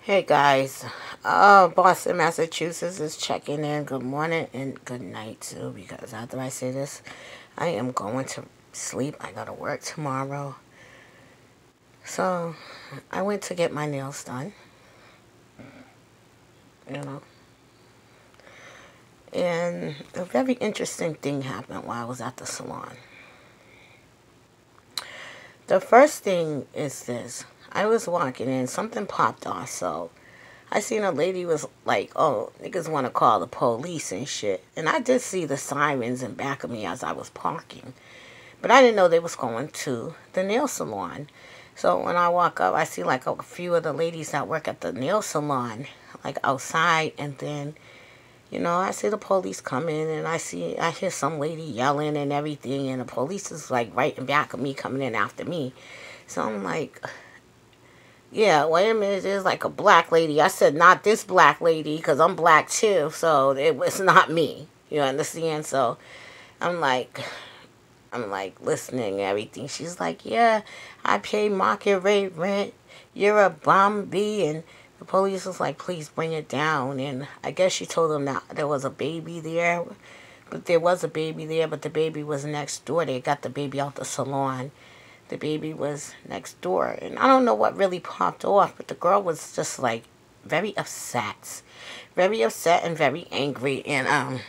Hey guys, Boston, Massachusetts is checking in. Good morning and good night too, because after I say this, I am going to sleep. I gotta work tomorrow. So, I went to get my nails done, you know, and a very interesting thing happened while I was at the salon. The first thing is this. I was walking in, something popped off, so I seen a lady was like, oh, niggas want to call the police and shit. And I did see the sirens in back of me as I was parking. But I didn't know they was going to the nail salon. So when I walk up, I see like a few of the ladies that work at the nail salon, like outside. And then, I see the police coming and I hear some lady yelling and everything. And the police is like right in back of me coming in after me. So I'm like, yeah, wait a minute, there's like a black lady. I said, not this black lady, because I'm black too, so it was not me. You understand? So I'm like, listening and everything. She's like, yeah, I pay market rate rent. You're a bum bee. And the police was like, please bring it down. And I guess she told them that there was a baby there. But there was a baby there, but the baby was next door. They got the baby out the salon. The baby was next door. And I don't know what really popped off, but the girl was just like very upset. Very upset and very angry. And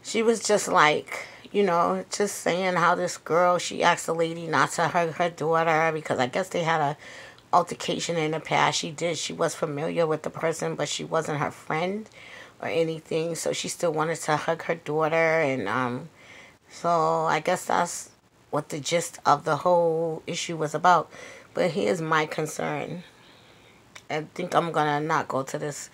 she was just like, just saying how this girl, she asked the lady not to hug her daughter because I guess they had a altercation in the past. She was familiar with the person, but she wasn't her friend or anything. So she still wanted to hug her daughter. And so I guess that's what the gist of the whole issue was about. But here's my concern. I think I'm gonna not go to this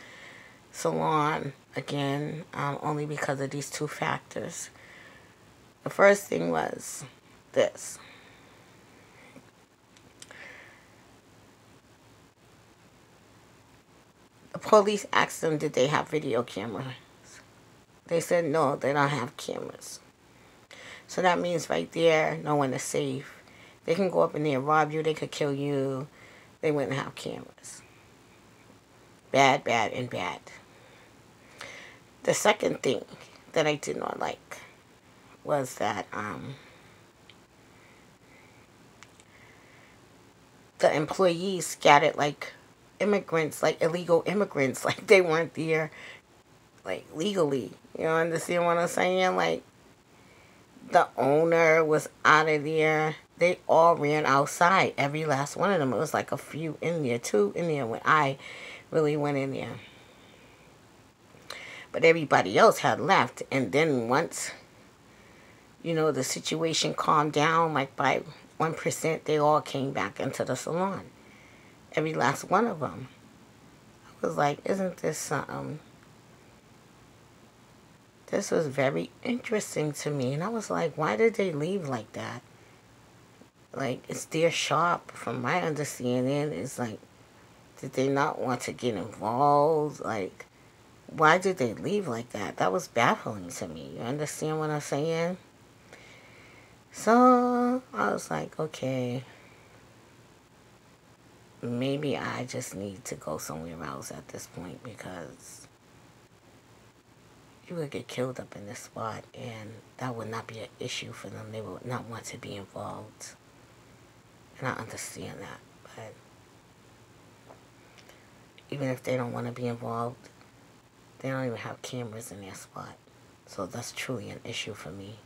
salon again, only because of these two factors. The first thing was this. The police asked them, did they have video cameras? They said no, they don't have cameras. So that means right there, no one is safe. They can go up in there and rob you. They could kill you. They wouldn't have cameras. Bad, bad, and bad. The second thing that I did not like was that the employees scattered like immigrants, like illegal immigrants, like they weren't there, like legally. You understand what I'm saying? Like, the owner was out of there. They all ran outside. Every last one of them. It was like a few in there, two in there when I really went in there. But everybody else had left. And then once, the situation calmed down, like by 1%, they all came back into the salon. Every last one of them. I was like, isn't this something? This was very interesting to me. And I was like, why did they leave like that? Like, it's their shop, from my understanding. It's like, did they not want to get involved? Like, why did they leave like that? That was baffling to me. You understand what I'm saying? So, I was like, okay, maybe I just need to go somewhere else at this point, because you would get killed up in this spot, and that would not be an issue for them. They would not want to be involved. And I understand that. But even if they don't want to be involved, they don't even have cameras in their spot. So that's truly an issue for me.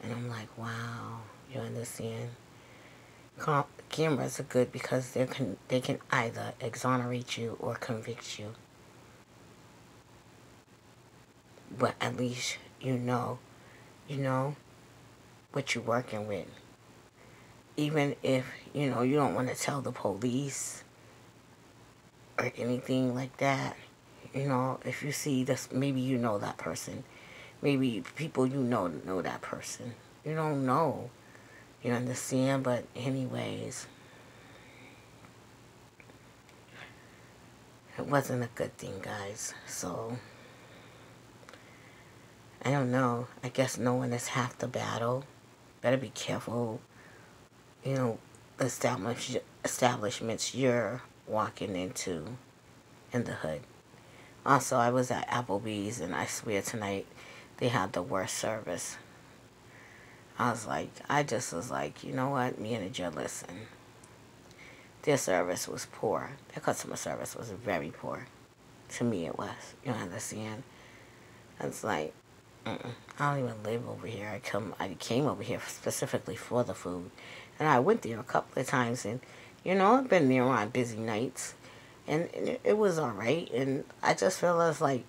And I'm like, wow, you understand? Cameras are good because they can either exonerate you or convict you. But at least you know what you're working with. Even if, you don't want to tell the police or anything like that. If you see this, maybe you know that person. Maybe people know that person. You don't know. You understand? But anyways, it wasn't a good thing, guys. So, I don't know. I guess knowing is half the battle. Better be careful. establishments you're walking into in the hood. Also, I was at Applebee's, and I swear tonight they had the worst service. I just was like, you know what, manager, listen. Their service was poor. Their customer service was very poor. To me, it was. You understand? It's like, I don't even live over here. I came over here specifically for the food, and I went there a couple of times, and I've been there on busy nights, and it was all right. And I just feel as like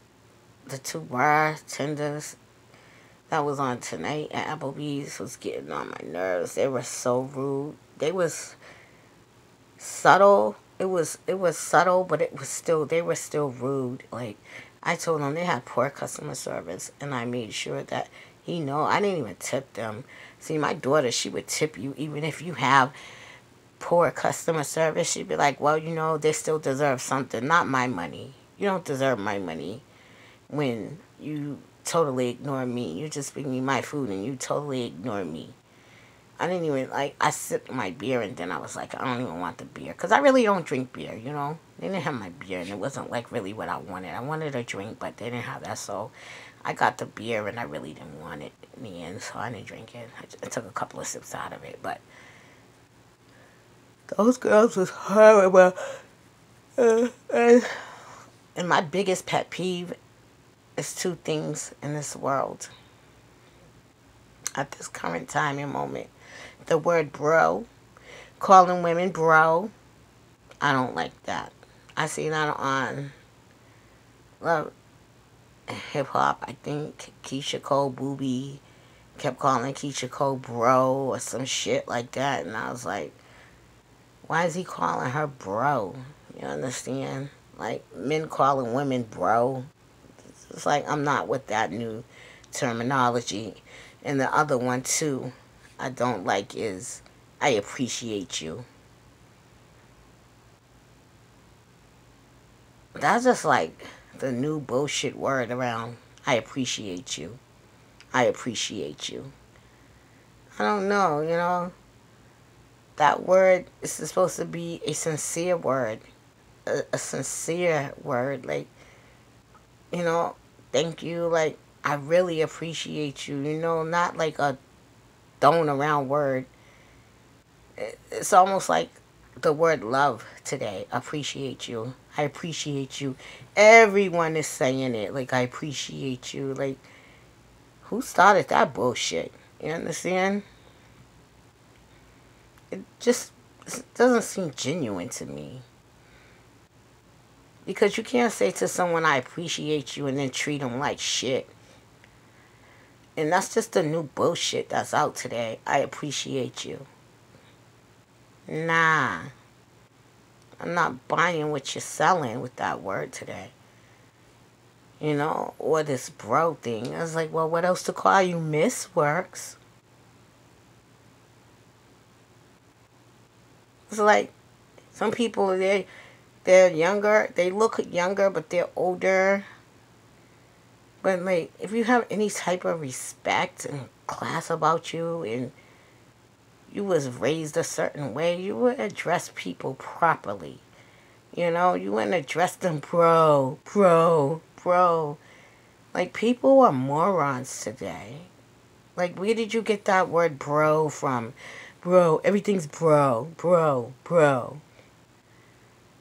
the two bartenders that was on tonight at Applebee's was getting on my nerves. They were so rude. They was subtle. It was subtle, but they were still rude. Like, I told them they had poor customer service, and I made sure that I didn't even tip them. See, my daughter, she would tip you even if you have poor customer service. She'd be like, well, they still deserve something, not my money. You don't deserve my money when you totally ignore me. You just bring me my food and you totally ignore me. I didn't even, I sipped my beer, and then I was like, I don't even want the beer. Because I really don't drink beer, They didn't have my beer, and it wasn't, really what I wanted. I wanted a drink, but they didn't have that, so I got the beer, and I really didn't want it in the end, so I didn't drink it. I took a couple of sips out of it, but those girls was horrible. And my biggest pet peeve is two things in this world. At this current time and moment. The word bro. Calling women bro. I don't like that. I see that on Love Hip Hop. I think Keisha Cole Booby kept calling Keisha Cole bro or some shit like that. And I was like, why is he calling her bro? You understand? Like, men calling women bro. It's like, I'm not with that new terminology. And the other one, too, I don't like is, I appreciate you. That's just like the new bullshit word around, I appreciate you. I appreciate you. I don't know, that word is supposed to be a sincere word. A sincere word. Like, thank you. Like, I really appreciate you. Not like a thrown around word. It's almost like the word love today. Appreciate you. I appreciate you. Everyone is saying it. Like, I appreciate you. Like, who started that bullshit? You understand? It just doesn't seem genuine to me. Because you can't say to someone, I appreciate you, and then treat them like shit. And that's just the new bullshit that's out today. I appreciate you. Nah. I'm not buying what you're selling with that word today. Or this bro thing. I was like, well, what else to call you? Miss works. It's like, some people, they're younger. They look younger, but they're older. But, like, if you have any type of respect and class about you, and you was raised a certain way, you would address people properly. You wouldn't address them bro. Like, people are morons today. Like, where did you get that word bro from? Bro, everything's bro.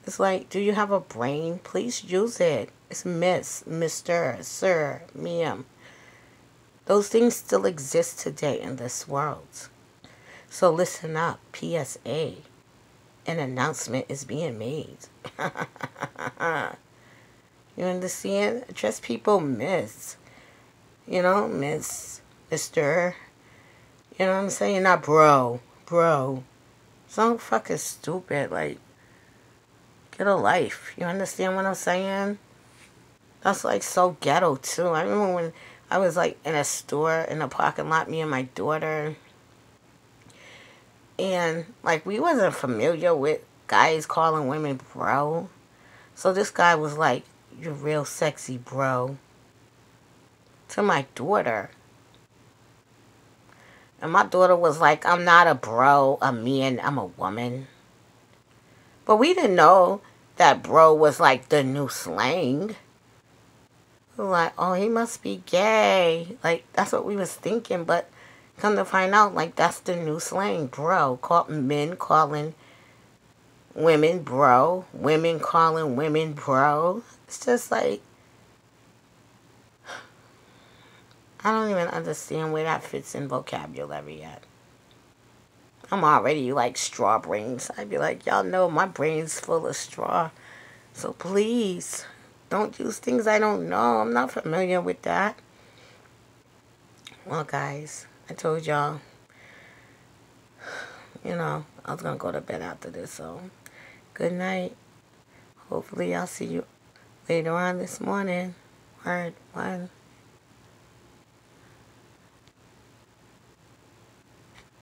It's like, do you have a brain? Please use it. It's miss, mister, sir, ma'am. Those things still exist today in this world. So listen up. PSA. An announcement is being made. You understand? Address people miss. Miss, mister. You know what I'm saying? Not bro. So fucking stupid. Like, get a life. You understand what I'm saying? That's like so ghetto too. I remember when I was like in a store in a parking lot, me and my daughter, and like we wasn't familiar with guys calling women bro. So this guy was like, "You're real sexy, bro," to my daughter. And my daughter was like, "I'm not a bro, I'm a man, I'm a woman." But we didn't know that bro was like the new slang. We were like, oh, he must be gay. Like, that's what we was thinking. But come to find out, like, that's the new slang, bro. Men calling women bro. Women calling women bro. It's just like, I don't even understand where that fits in vocabulary yet. I'm already like straw brains. I'd be like, y'all know my brain's full of straw. So please, don't use things I don't know. I'm not familiar with that. Well, guys, I told y'all, I was going to go to bed after this. So, good night. Hopefully, I'll see you later on this morning. All right, bye.